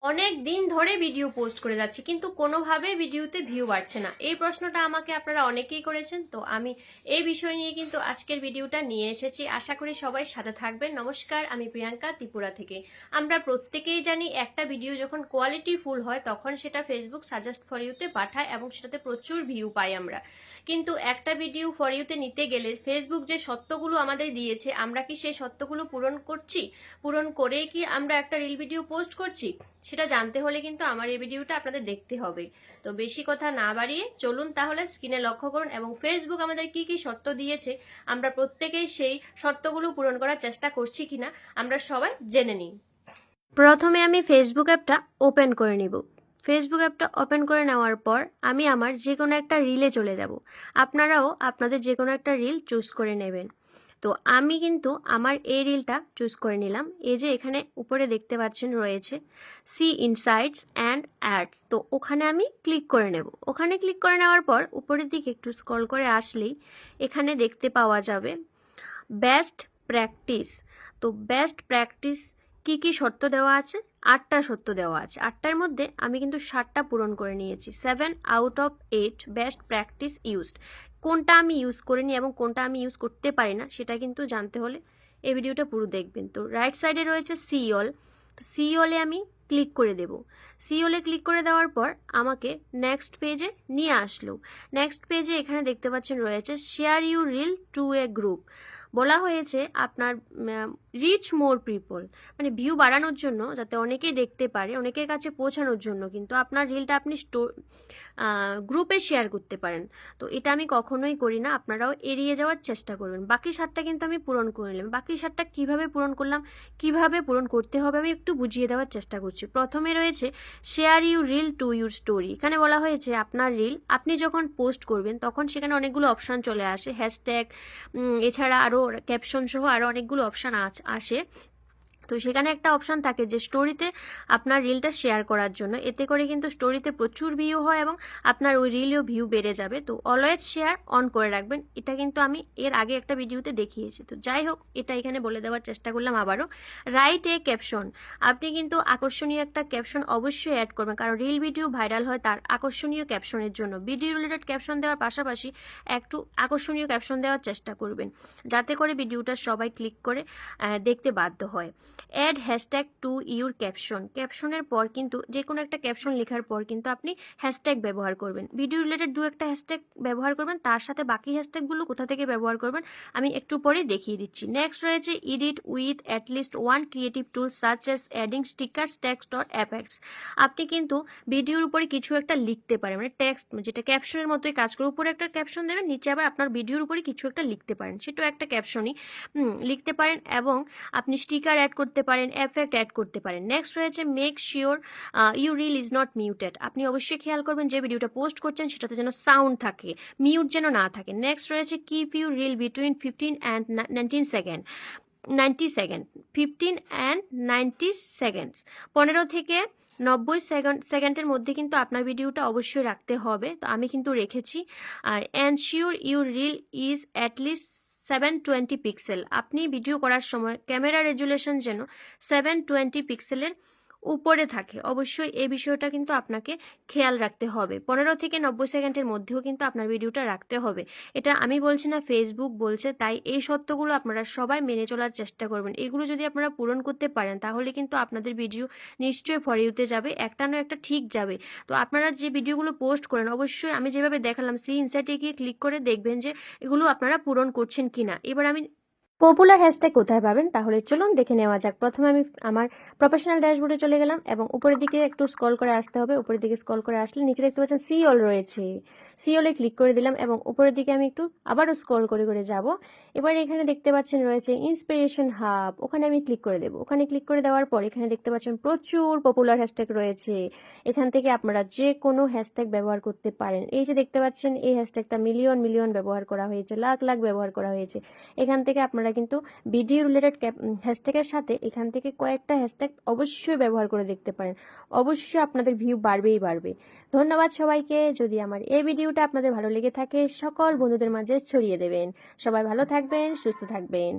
অনেক দিন ধরে ভিডিও পোস্ট করে যাচ্ছি কিন্তু কোনোভাবে ভিডিওতে ভিউ বাড়ছে না। এই প্রশ্নটা আমাকে আপনারা অনেকেই করেছেন, তো আমি এই বিষয় নিয়ে কিন্তু আজকের ভিডিওটা নিয়ে এসেছি। আশা করি সবাই সাথে থাকবেন। নমস্কার, আমি প্রিয়াঙ্কা ত্রিপুরা থেকে। আমরা প্রত্যেকেই জানি একটা ভিডিও যখন কোয়ালিটি ফুল হয় তখন সেটা ফেসবুক সাজেস্ট ফর ইউতে পাঠায় এবং সেটাতে প্রচুর ভিউ পাই আমরা। কিন্তু একটা ভিডিও ফর ইউতে নিতে গেলে ফেসবুক যে সত্যগুলো আমাদের দিয়েছে, আমরা কি সেই সত্যগুলো পূরণ করছি? পূরণ করেই কি আমরা একটা রিল ভিডিও পোস্ট করছি? সেটা জানতে হলে কিন্তু আমার এই ভিডিওটা আপনাদের দেখতে হবে। তো বেশি কথা না বাড়িয়ে চলুন তাহলে স্ক্রিনে লক্ষ্য করুন এবং ফেসবুক আমাদের কি কি সত্য দিয়েছে, আমরা প্রত্যেকেই সেই সত্যগুলো পূরণ করার চেষ্টা করছি কিনা আমরা সবাই জেনে নিই। প্রথমে আমি ফেসবুক অ্যাপটা ওপেন করে নিব। ফেসবুক অ্যাপটা ওপেন করে নেওয়ার পর আমি আমার যে কোনো একটা রিলে চলে যাব। আপনারাও আপনাদের যে কোনো একটা রিল চুজ করে নেবেন। তো আমি কিন্তু আমার এই রিলটা চুজ করে নিলাম। এই যে এখানে উপরে দেখতে পাচ্ছেন রয়েছে সি ইনসাইটস অ্যান্ড অ্যাডস, তো ওখানে আমি ক্লিক করে নেব। ওখানে ক্লিক করে নেওয়ার পর উপরের দিকে একটু স্ক্রল করে আসলেই এখানে দেখতে পাওয়া যাবে বেস্ট প্র্যাকটিস। তো বেস্ট প্র্যাকটিস কি কি শর্ত দেওয়া আছে? 8টা শর্ত দেওয়া আছে। 8টার মধ্যে আমি কিন্তু 7টা পূরণ করে নিয়েছি। 7 out of 8 best practice used. কোনটা আমি ইউজ করিনি এবং কোনটা আমি ইউজ করতে পারি না সেটা কিন্তু জানতে হলে এই ভিডিওটা পুরো দেখবেন। তো রাইট সাইডে রয়েছে সি অল, তো সি অলে আমি ক্লিক করে দেব। সি অলে ক্লিক করে দেওয়ার পর আমাকে নেক্সট পেজে নিয়ে আসলো। নেক্সট পেজে এখানে দেখতে পাচ্ছেন রয়েছে share your reel to a group. বলা হয়েছে আপনার রিচ মোর পিপল, মানে ভিউ বাড়ানোর জন্য, যাতে অনেকেই দেখতে পারে, অনেকের কাছে পৌঁছানোর জন্য কিন্তু আপনার রিলটা আপনি গ্রুপে শেয়ার করতে পারেন। তো এটা আমি কখনোই করি না, আপনারাও এড়িয়ে যাওয়ার চেষ্টা করবেন। বাকি 7টা কিন্তু আমি পূরণ করে নিলাম। বাকি 7টা কীভাবে পূরণ করলাম, কিভাবে পূরণ করতে হবে আমি একটু বুঝিয়ে দেওয়ার চেষ্টা করছি। প্রথমে রয়েছে share your reel to your story. এখানে বলা হয়েছে আপনার রিল আপনি যখন পোস্ট করবেন তখন সেখানে অনেকগুলো অপশান চলে আসে, হ্যাশট্যাগ, এছাড়া আরও ক্যাপশন সহ আরও অনেকগুলো অপশান আসে। তো সেখানে একটা অপশান থাকে যে স্টোরিতে আপনার রিলটা শেয়ার করার জন্য। এতে করে কিন্তু স্টোরিতে প্রচুর ভিউ হয় এবং আপনার ওই রিলেও ভিউ বেড়ে যাবে। তো অলওয়েজ শেয়ার অন করে রাখবেন। এটা কিন্তু আমি এর আগে একটা ভিডিওতে দেখিয়েছি। তো যাই হোক, এটা এখানে বলে দেওয়ার চেষ্টা করলাম আবারও। Write a caption. আপনি কিন্তু আকর্ষণীয় একটা ক্যাপশন অবশ্যই অ্যাড করবেন, কারণ রিল ভিডিও ভাইরাল হয় তার আকর্ষণীয় ক্যাপশনের জন্য। ভিডিও রিলেটেড ক্যাপশন দেওয়ার পাশাপাশি একটু আকর্ষণীয় ক্যাপশন দেওয়ার চেষ্টা করবেন, যাতে করে ভিডিওটা সবাই ক্লিক করে দেখতে বাধ্য হয়। Add hashtag to your caption. ক্যাপশনের পর কিন্তু যে কোনো একটা ক্যাপশন লেখার পর কিন্তু আপনি হ্যাশট্যাগ ব্যবহার করবেন। ভিডিও রিলেটেড 2-একটা হ্যাশট্যাগ ব্যবহার করবেন, তার সাথে বাকি হ্যাশট্যাগুলো কোথা থেকে ব্যবহার করবেন আমি একটু পরে দেখিয়ে দিচ্ছি। নেক্সট রয়েছে edit with at least one creative tool such as adding stickers, text or effects. আপনি কিন্তু ভিডিওর উপরে কিছু একটা লিখতে পারেন, মানে টেক্সট যেটা ক্যাপশনের মতোই কাজ করে। উপরে একটা ক্যাপশন দেবেন, নিচে আবার আপনার ভিডিওর উপরে কিছু একটা লিখতে পারেন, সেটাও একটা ক্যাপশনই লিখতে পারেন। এবং আপনি স্টিকার অ্যাড করতে পারেন, এফেক্ট অ্যাড করতে পারেন। নেক্সট রয়েছে make sure your reel is not muted. আপনি অবশ্যই খেয়াল করবেন যে ভিডিওটা পোস্ট করছেন সেটাতে যেন সাউন্ড থাকে, মিউট যেন না থাকে। নেক্সট রয়েছে keep your reel between 15 and 19 second 90 second 15 and 90 seconds. 15 থেকে 90 সেকেন্ডের মধ্যে কিন্তু আপনার ভিডিওটা অবশ্যই রাখতে হবে। তো আমি কিন্তু রেখেছি। আর ensure your reel is at least 720 pixel. আপনি ভিডিও করার সময় ক্যামেরা রেজুলেশন যেন 720 পিক্সেলের উপরে থাকে। অবশ্যই এই বিষয়টা কিন্তু আপনাকে খেয়াল রাখতে হবে। 15 থেকে 90 সেকেন্ডের মধ্যেও কিন্তু আপনার ভিডিওটা রাখতে হবে। এটা আমি বলছি না, ফেসবুক বলছে। তাই এই সত্যগুলো আপনারা সবাই মেনে চলার চেষ্টা করবেন। এগুলো যদি আপনারা পূরণ করতে পারেন তাহলে কিন্তু আপনাদের ভিডিও নিশ্চয়ই ফর ইউতে যাবে, একটা না একটা ঠিক যাবে। তো আপনারা যে ভিডিওগুলো পোস্ট করেন অবশ্যই আমি যেভাবে দেখালাম সি ইনসাইটে গিয়ে ক্লিক করে দেখবেন যে এগুলো আপনারা পূরণ করছেন কিনা। এবার আমি পপুলার হ্যাশট্যাগ কোথায় পাবেন তাহলে চলুন দেখে নেওয়া যাক। প্রথমে আমি আমার প্রফেশনাল ড্যাশবোর্ডে চলে গেলাম এবং উপরের দিকে একটু স্ক্রল করে আসতে হবে। উপরের দিকে স্ক্রল করে আসলে নিচে দেখতে পাচ্ছেন সি অল রয়েছে, সি অলে ক্লিক করে দিলাম এবং উপরের দিকে আমি একটু আবারও স্ক্রল করে করে যাব। এবার এখানে দেখতে পাচ্ছেন রয়েছে ইন্সপিরেশন হাব, ওখানে আমি ক্লিক করে দেবো। ওখানে ক্লিক করে দেওয়ার পর এখানে দেখতে পাচ্ছেন প্রচুর পপুলার হ্যাশট্যাগ রয়েছে। এখান থেকে আপনারা যে কোনো হ্যাশট্যাগ ব্যবহার করতে পারেন। এই যে দেখতে পাচ্ছেন এই হ্যাশট্যাগটা মিলিয়ন মিলিয়ন ব্যবহার করা হয়েছে, লাখ লাখ ব্যবহার করা হয়েছে। এখান থেকে আপনারা কিন্তু ভিডিও রিলেটেড হ্যাশট্যাগের সাথে এখান থেকে কয়েকটা হ্যাশট্যাগ অবশ্যই ব্যবহার করে দেখতে পারেন। অবশ্যই আপনাদের ভিউ বাড়বেই বাড়বে। ধন্যবাদ সবাইকে। যদি আমার এই ভিডিওটা আপনাদের ভালো লেগে থাকে সকল বন্ধুদের মাঝে ছড়িয়ে দেবেন। সবাই ভালো থাকবেন, সুস্থ থাকবেন।